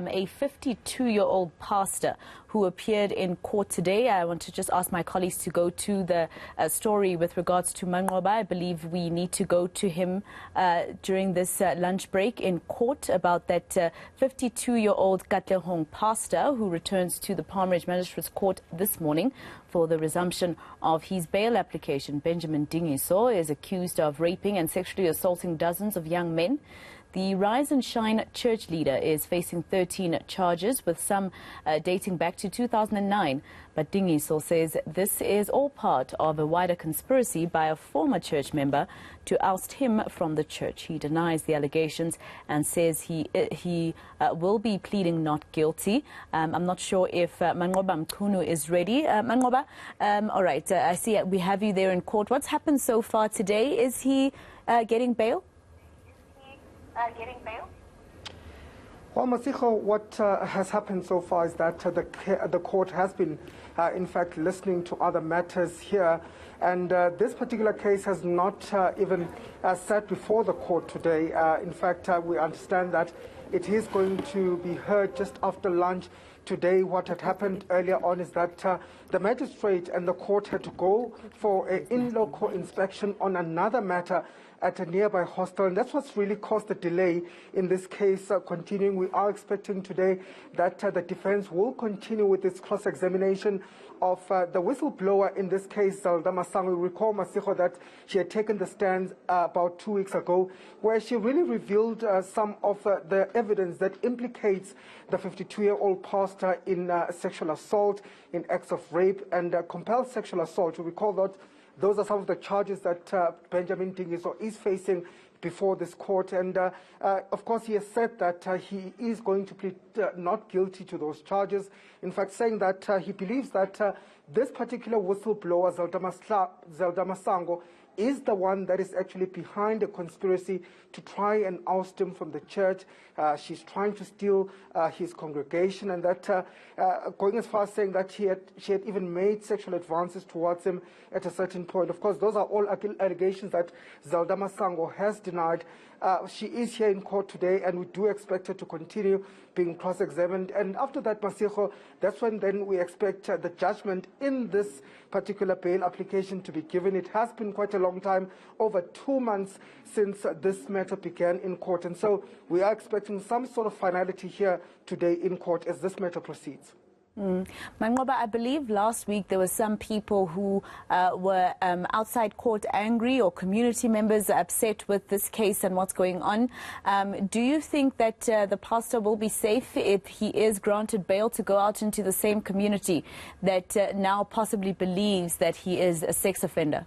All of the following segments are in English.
A 52-year-old pastor who appeared in court today. I want to just ask my colleagues to go to the story with regards to Manqoba. I believe we need to go to him during this lunch break in court about that 52-year-old Katlehong pastor who returns to the Palm Ridge Magistrate's Court this morning for the resumption of his bail application. Benjamin Dinkiso is accused of raping and sexually assaulting dozens of young men. The Rise and Shine church leader is facing 13 charges, with some dating back to 2009. But Dinkiso says this is all part of a wider conspiracy by a former church member to oust him from the church. He denies the allegations and says he will be pleading not guilty. I'm not sure if Manqoba Mchunu is ready. Manqoba, all right, I see we have you there in court. What's happened so far today? Is he getting bail? Well, Masiho, what has happened so far is that the court has been, in fact, listening to other matters here. And this particular case has not even sat before the court today. In fact, we understand that it is going to be heard just after lunch today. What had happened earlier on is that the magistrate and the court had to go for an in-loco inspection on another matter at a nearby hostel, and that's what's really caused the delay in this case continuing. We are expecting today that the defense will continue with its cross-examination of the whistleblower in this case, Zelda Masango. We recall, Masiho, that she had taken the stand about 2 weeks ago, where she really revealed some of the evidence that implicates the 52-year-old pastor in sexual assault, in acts of rape, and compelled sexual assault. We recall that those are some of the charges that Benjamin Dinkiso is facing before this court. And of course, he has said that he is going to plead not guilty to those charges. In fact, saying that he believes that this particular whistleblower, Zelda Masango, is the one that is actually behind the conspiracy to try and oust him from the church. She's trying to steal his congregation, and that going as far as saying that she had even made sexual advances towards him at a certain point. Of course, those are all allegations that Zelda Masango has denied. She is here in court today, and we do expect her to continue being cross-examined. And after that, Masiho, that's when then we expect the judgment in this particular bail application to be given. It has been quite a long time, over 2 months since this matter began in court. And so we are expecting some sort of finality here today in court as this matter proceeds. Manqoba, I believe last week there were some people who were outside court angry, or community members upset with this case and what's going on. Do you think that the pastor will be safe if he is granted bail to go out into the same community that now possibly believes that he is a sex offender?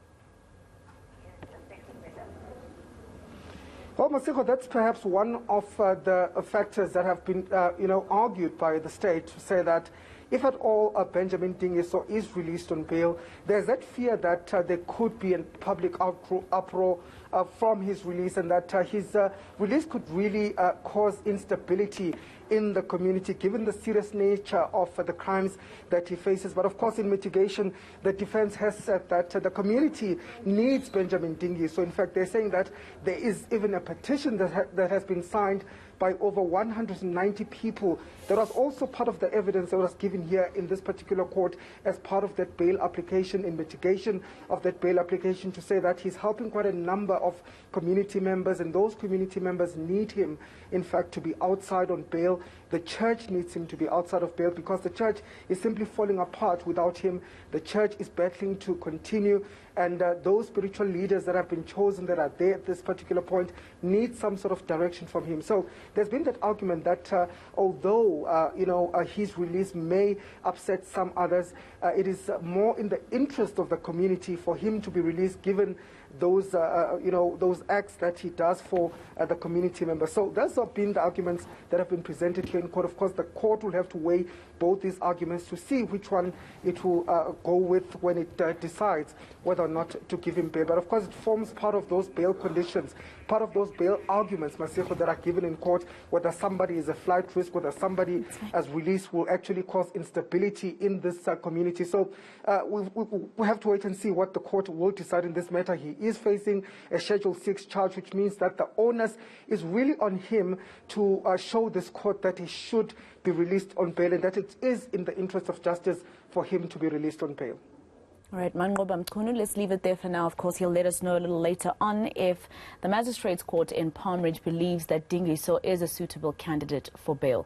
Well, Masiho, that's perhaps one of the factors that have been, argued by the state to say that if at all Benjamin Dinkiso is released on bail, there's that fear that there could be a public uproar from his release, and that his release could really cause instability in the community, given the serious nature of the crimes that he faces. But of course, in mitigation, the defense has said that the community needs Benjamin Dinkiso. So in fact, they're saying that there is even a petition that has been signed by over 190 people. That was also part of the evidence that was given here in this particular court as part of that bail application, in mitigation of that bail application, to say that he's helping quite a number of community members, and those community members need him, in fact, to be outside on bail. The church needs him to be outside of bail because the church is simply falling apart without him. The church is battling to continue, and those spiritual leaders that have been chosen, that are there at this particular point, need some sort of direction from him. So there's been that argument that although his release may upset some others, it is more in the interest of the community for him to be released, given those those acts that he does for the community members. So those have been the arguments that have been presented here in court. Of course, the court will have to weigh both these arguments to see which one it will go with when it decides whether or not to give him bail. But of course, it forms part of those bail conditions, part of those bail arguments, Masiho, that are given in court, whether somebody is a flight risk, whether somebody as released will actually cause instability in this community. So we have to wait and see what the court will decide in this matter. He is facing a Schedule 6 charge, which means that the onus is really on him to show this court that he should be released on bail and that it is in the interest of justice for him to be released on bail. All right, Manqoba Mchunu, let's leave it there for now. Of course, he'll let us know a little later on if the Magistrates Court in Palm Ridge believes that Dinkiso is a suitable candidate for bail.